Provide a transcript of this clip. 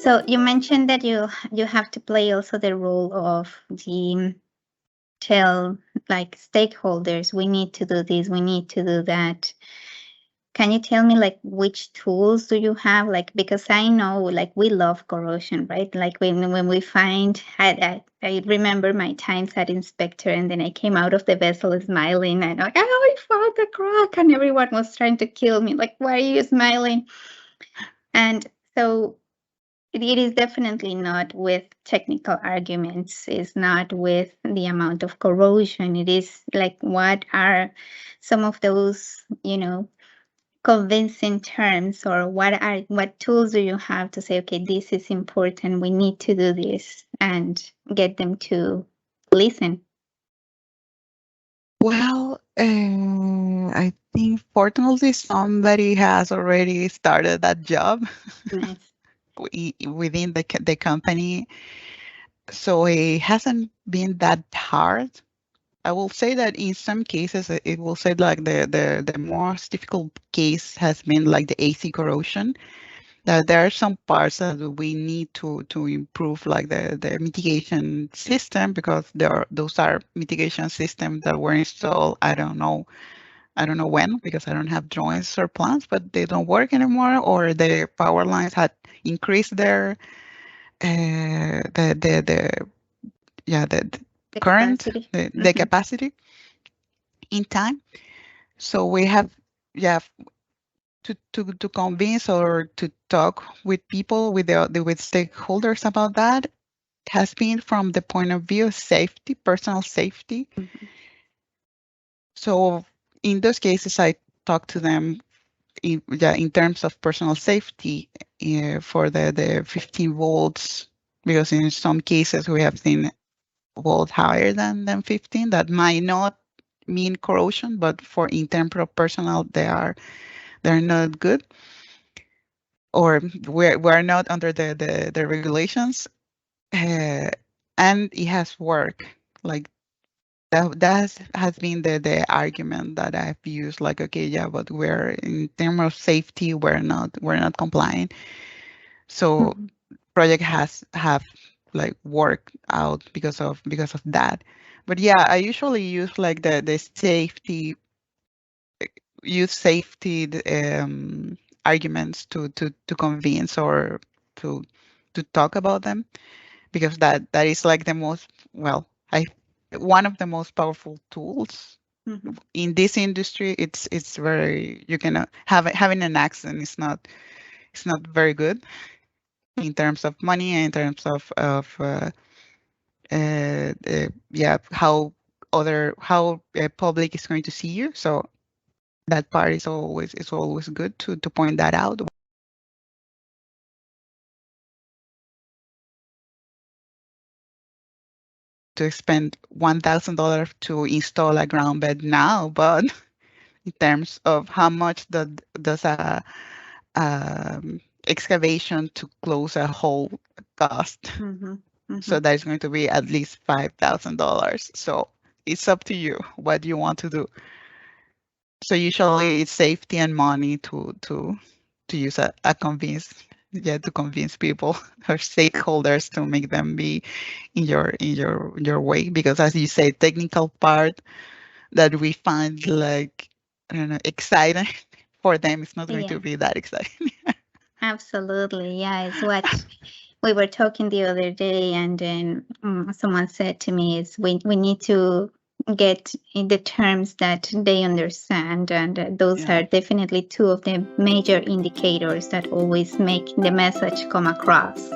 So you mentioned that you have to play also the role of the tell like stakeholders, we need to do this, we need to do that. Can you tell me like which tools do you have? Like, because I know like we love corrosion, right? Like when we find, I remember my times at inspector, and then I came out of the vessel smiling and like, oh, I found the crack, and everyone was trying to kill me. Like, why are you smiling? And so it is definitely not with technical arguments. It's not with the amount of corrosion. It is like, what are some of those, convincing terms, or what tools do you have to say, okay, this is important, we need to do this, and get them to listen? Well, I think fortunately somebody has already started that job Nice. within the company, so it hasn't been that hard. I will say that in some cases, it will say like the most difficult case has been like the AC corrosion. That there are some parts that we need to improve, like the mitigation system, because those are mitigation systems that were installed. I don't know when, because I don't have drawings or plans, but they don't work anymore, or the power lines had increased their the yeah the The current, capacity. the capacity in time. So we have, yeah, to convince or to talk with people, with stakeholders about that, has been from the point of view of safety, personal safety. Mhm. So in those cases, I talk to them in terms of personal safety, for the 15 volts, because in some cases we have seen volt higher than 15 that might not mean corrosion, but for in terms of personal, they're not good, or we're not under the regulations, uh, and it has worked. Like has been the argument that I've used. Like, okay, yeah, but we're in terms of safety, we're not complying. So Mhm. project has have like worked out because of that. But yeah, I usually use like the safety use safety arguments to convince, or to to talk about them, because that is like the most, well, I one of the most powerful tools Mhm. in this industry. It's very, you can having an accent is not, it's not very good in terms of money, and in terms of yeah, how public is going to see you. So that part is always good to point that out. To spend $1,000 to install a ground bed now, but in terms of how much does a excavation to close a hole cost? Mhm. So Mhm. that is going to be at least $5,000. So it's up to you what you want to do. So usually it's safety and money to use a convince, yeah, to convince people or stakeholders to make them be in your way, because as you say, technical part that we find like, I don't know, exciting, for them it's not going to Yeah, be that exciting. absolutely. Yeah, it's what we were talking the other day, and then someone said to me, is we need to get in the terms that they understand, and those Yeah. are definitely two of the major indicators that always make the message come across.